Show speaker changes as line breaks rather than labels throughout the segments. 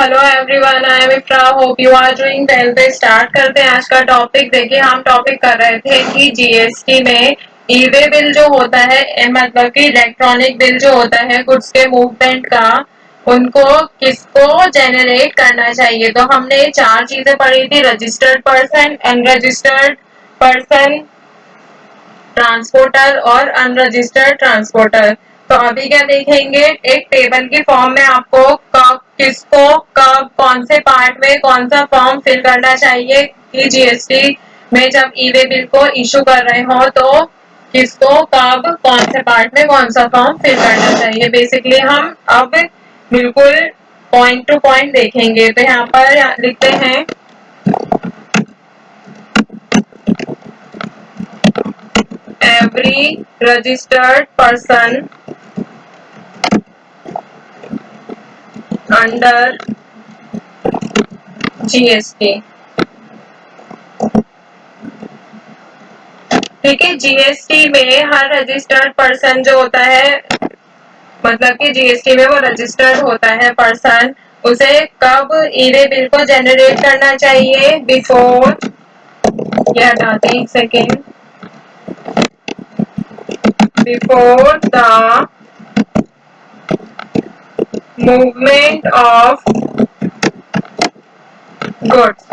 Hello everyone, I am Ifra, hope you are doing well. तो start करते हैं आज का टॉपिक। देखिए, हम टॉपिक कर रहे थे कि जीएसटी में ई वे बिल जो होता है, मतलब कि इलेक्ट्रॉनिक बिल जो होता है गुड्स के मूवमेंट का, उनको किसको जेनरेट करना चाहिए। तो हमने चार चीजें पढ़ी थी: registered person, unregistered person, transporter और अनरजिस्टर्ड ट्रांसपोर्टर। तो अभी क्या देखेंगे, एक टेबल की फॉर्म में आपको कब किसको कब कौन से पार्ट में कौन सा फॉर्म फिल करना चाहिए कि जीएसटी में जब ई वे बिल को इशू कर रहे हो तो किसको कब कौन से पार्ट में कौन सा फॉर्म फिल करना चाहिए। बेसिकली हम अब बिल्कुल पॉइंट टू पॉइंट देखेंगे। तो यहाँ पर लिखते हैं every registered person under GST. ठीक है, जीएसटी में हर रजिस्टर्ड पर्सन जो होता है, मतलब कि जीएसटी में वो रजिस्टर्ड होता है पर्सन, उसे कब ई वे बिल को जनरेट करना चाहिए? बिफोर, ये हटाते हैं एक second, before the movement of goods.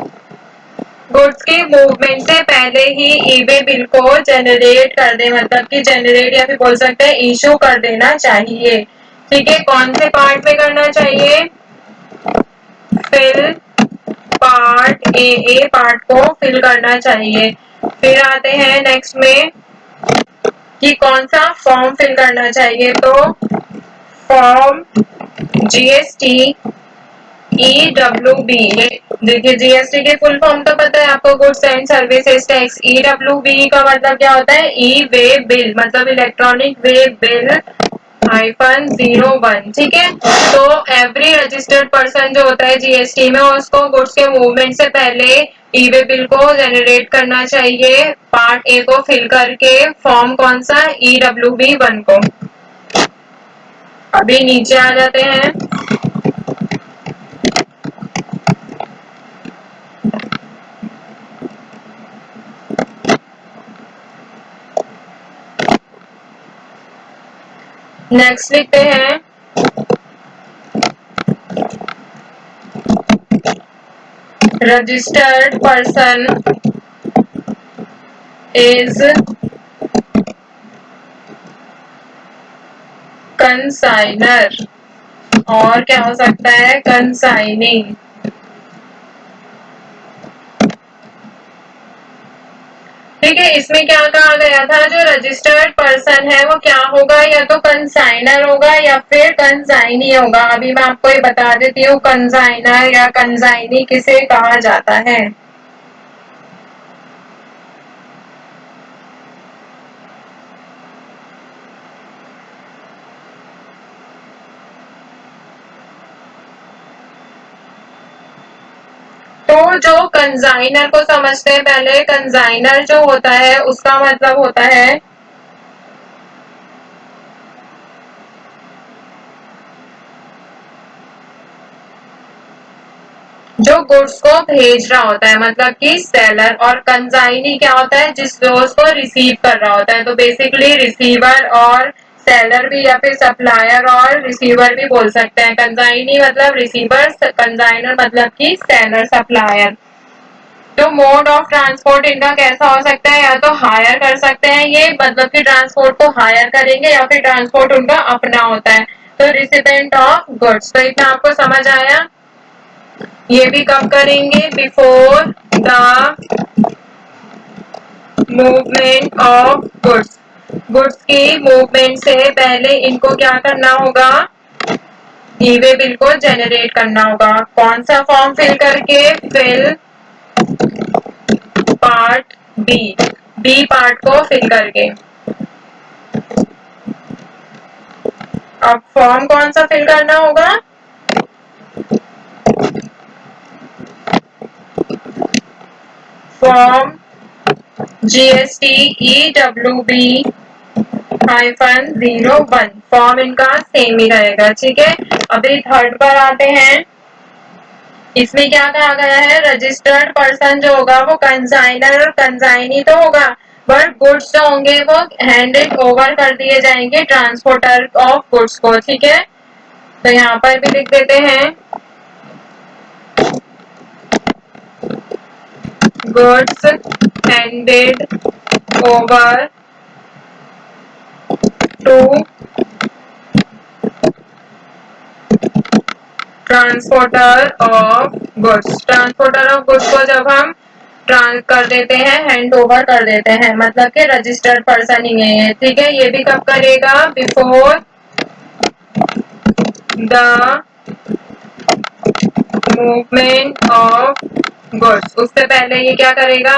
Goods की मूवमेंट से पहले ही ई वे बिल को जनरेट कर दे, मतलब कि जनरेट या फिर बोल सकते हैं इशू कर देना चाहिए। ठीक है, कौन से पार्ट में करना चाहिए? फिल पार्ट ए पार्ट को फिल करना चाहिए। फिर आते हैं नेक्स्ट में कि कौन सा फॉर्म फिल करना चाहिए। तो फॉर्म जीएसटी EWB। देखिए, जीएसटी के फुल फॉर्म तो पता है आपको, goods and services tax. EWB का मतलब क्या होता है? ई वे बिल, मतलब इलेक्ट्रॉनिक वे बिल -01। ठीक है, तो एवरी रजिस्टर्ड पर्सन जो होता है जीएसटी में, उसको गुड्स के मूवमेंट से पहले ई वे बिल को जनरेट करना चाहिए पार्ट ए को फिल करके। फॉर्म कौन सा? EWB1 को। अभी नीचे आ जाते हैं। नेक्स्ट लिखते हैं रजिस्टर्ड पर्सन इज कंसाइनर, और क्या हो सकता है? कंसाइनिंग। ठीक है, इसमें क्या कहा गया था? जो रजिस्टर्ड पर्सन है वो क्या होगा? या तो कंसाइनर होगा या फिर कंसाइनी होगा। अभी मैं आपको ये बता देती हूँ, कंसाइनर या कंसाइनी किसे कहा जाता है। तो जो कंसाइनर को समझते हैं पहले। कंसाइनर जो होता है उसका मतलब होता है जो गुड्स को भेज रहा होता है, मतलब कि सेलर। और कंसाइनी क्या होता है? जिस उसको रिसीव कर रहा होता है। तो बेसिकली रिसीवर और सेलर भी, या फिर सप्लायर और रिसीवर भी बोल सकते हैं। कंसाइनी मतलब रिसीवर, कंसाइनर मतलब कि सेलर, सप्लायर। तो मोड ऑफ ट्रांसपोर्ट इनका कैसा हो सकता है? या तो हायर कर सकते हैं ये, मतलब कि ट्रांसपोर्ट को हायर करेंगे, या फिर ट्रांसपोर्ट उनका अपना होता है। तो रिसिपेंट ऑफ गुड्स। तो इतना आपको समझ आया। ये भी कब करेंगे? Before the movement of goods. Goods की मूवमेंट से पहले इनको क्या करना होगा? ई वे बिल को जनरेट करना होगा। कौन सा फॉर्म फिल करके? फिल पार्ट बी पार्ट को फिल करके। अब फॉर्म कौन सा फिल करना होगा? Form GST EWB-01। फॉर्म इनका सेम ही रहेगा। ठीक है, अभी थर्ड पर आते हैं। इसमें क्या कहा गया है, रजिस्टर्ड पर्सन जो होगा वो कंसाइनर और कंसाइनी तो होगा, बट गुड्स जो होंगे वो हैंडेड ओवर कर दिए जाएंगे ट्रांसपोर्टर ऑफ गुड्स को। ठीक है, तो यहाँ पर भी लिख देते हैं goods handed over to transporter of goods. Transporter of goods को जब हम कर देते हैं, हैंड ओवर कर देते हैं, मतलब कि रजिस्टर्ड पर्सन ही है। ठीक है, ये भी कब करेगा, before the movement of goods, उससे पहले ये क्या करेगा,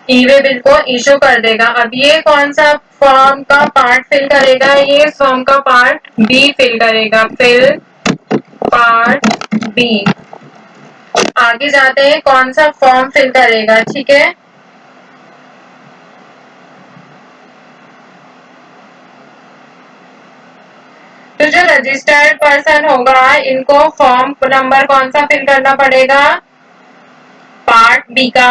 ई वे बिल को इशू कर देगा। अब ये कौन सा फॉर्म का पार्ट फिल करेगा, ये फॉर्म का पार्ट बी फिल करेगा, फिल पार्ट बी। आगे जाते हैं, कौन सा फॉर्म फिल करेगा। ठीक है, तो जो रजिस्टर्ड पर्सन होगा इनको फॉर्म नंबर कौन सा फिल करना पड़ेगा, पार्ट बी का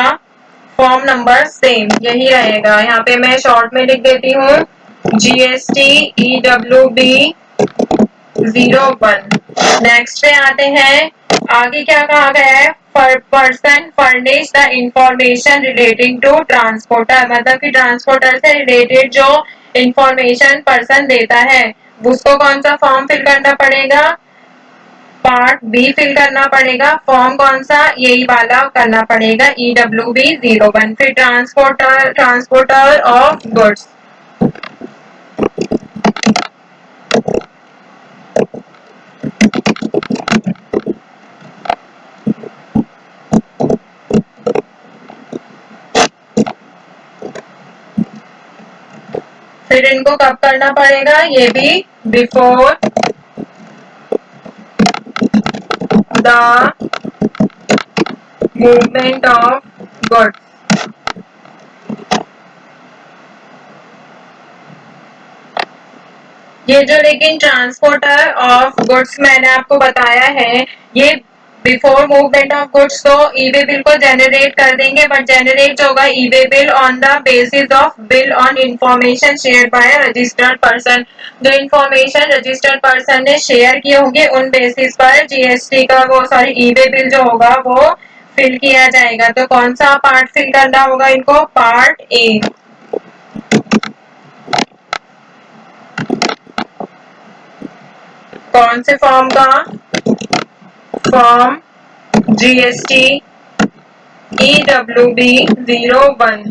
फॉर्म नंबर सेम यही रहेगा। यहाँ पे मैं शॉर्ट में लिख देती हूँ, GST EWB 01। नेक्स्ट पे आते हैं, आगे क्या कहा गया है, person furnish the information relating to transporter, मतलब कि ट्रांसपोर्टर से रिलेटेड जो इंफॉर्मेशन पर्सन देता है उसको कौन सा फॉर्म फिल करना पड़ेगा, पार्ट बी फिल करना पड़ेगा। फॉर्म कौन सा, यही वाला करना पड़ेगा, EWB 01। फिर ट्रांसपोर्टर ऑफ गुड्स, फिर इनको कब करना पड़ेगा, ये भी before the movement of goods. ये जो लेकिन ट्रांसपोर्टर ऑफ गुड्स मैंने आपको बताया है, ये बिफोर मूवमेंट ऑफ गुड्स तो ई वे बिल को जनरेट कर देंगे, बट जनरेट होगा e way bill on the basis of bill on information share by registered person. जो इंफॉर्मेशन रजिस्टर्ड पर्सन ने शेयर किए होंगे उन बेसिस पर जीएसटी का वो सॉरी ई वे बिल जो होगा वो फिल किया जाएगा। तो कौन सा पार्ट फिल करना होगा इनको, पार्ट ए। कौन से फॉर्म का, फॉर्म GST EWB 01।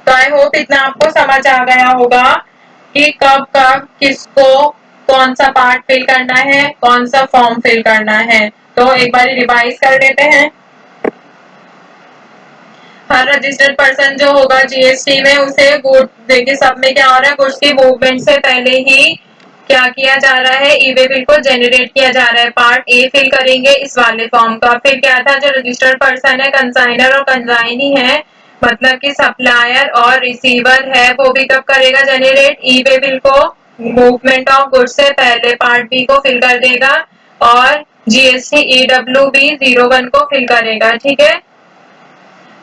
तो आई होप इतना आपको समझ आ गया होगा कि कब कब किसको कौन सा पार्ट फिल करना है, कौन सा फॉर्म फिल करना है। तो एक बार रिवाइज कर लेते हैं। हर रजिस्टर्ड पर्सन जो होगा जीएसटी में, उसे गुड देखिए सब में क्या हो रहा है, गुड्स की मूवमेंट से पहले ही क्या किया जा रहा है, ई वे बिल को जेनरेट किया जा रहा है। पार्ट ए फिल करेंगे इस वाले फॉर्म का। फिर क्या था, जो रजिस्टर्ड पर्सन है कंसाइनर और कंसाइनी है, मतलब कि सप्लायर और रिसीवर है, वो भी कब करेगा जेनरेट, ई वे बिल को मूवमेंट ऑफ गुड्स से पहले पार्ट बी को फिल कर देगा और जीएसटी EWB 01 को फिल करेगा। ठीक है,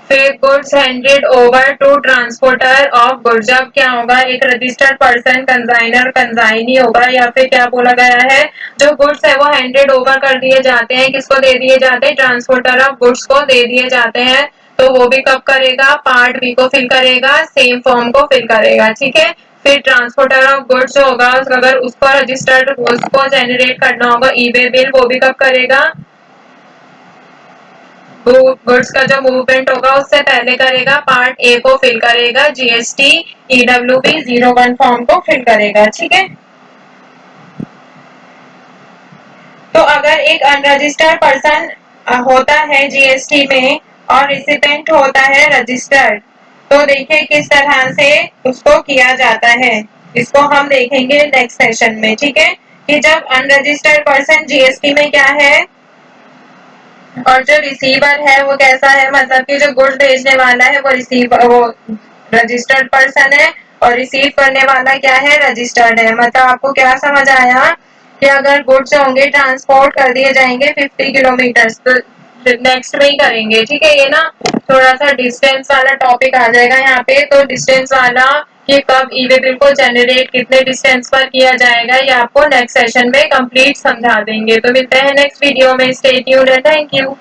फिर goods handed over to transporter of goods, जब क्या होगा, एक रजिस्टर्ड पर्सन कंसाइनर कंसाइनी होगा, या फिर क्या बोला गया है, जो गुड्स है वो हैंडेड ओवर कर दिए जाते हैं, किसको दे दिए जाते हैं, ट्रांसपोर्टर ऑफ गुड्स को दे दिए जाते हैं। तो वो भी कब करेगा, पार्ट बी को फिल करेगा, सेम फॉर्म को फिल करेगा। ठीक है, फिर ट्रांसपोर्टर ऑफ गुड्स होगा, अगर उसको रजिस्टर्ड उसको जेनरेट करना होगा ई वे बिल, वो भी कब करेगा, गुड्स का जो मूवमेंट होगा उससे पहले करेगा, पार्ट ए को फिल करेगा, जीएसटी EWB 01 फॉर्म को फिल करेगा। ठीक है, तो अगर एक अनरजिस्टर्ड पर्सन होता है जीएसटी में और रिसिपेंट होता है रजिस्टर्ड, तो देखिए किस तरह से उसको किया जाता है, इसको हम देखेंगे नेक्स्ट सेशन में। ठीक है, कि जब अनरजिस्टर्ड पर्सन जीएसटी में क्या है और जो रिसीवर है वो कैसा है, मतलब कि जो गुड्स भेजने वाला है वो रजिस्टर्ड पर्सन है और रिसीव करने वाला क्या है, रजिस्टर्ड है। मतलब आपको क्या समझ आया कि अगर गुड्स होंगे ट्रांसपोर्ट कर दिए जाएंगे 50 किलोमीटर, तो नेक्स्ट में ही करेंगे। ठीक है, ये ना थोड़ा सा डिस्टेंस वाला टॉपिक आ जाएगा यहाँ पे, तो डिस्टेंस वाला कि कब ई वे बिल को जनरेट कितने डिस्टेंस पर किया जाएगा, ये आपको नेक्स्ट सेशन में कंप्लीट समझा देंगे। तो मिलते हैं नेक्स्ट वीडियो में। Stay tuned and thank you.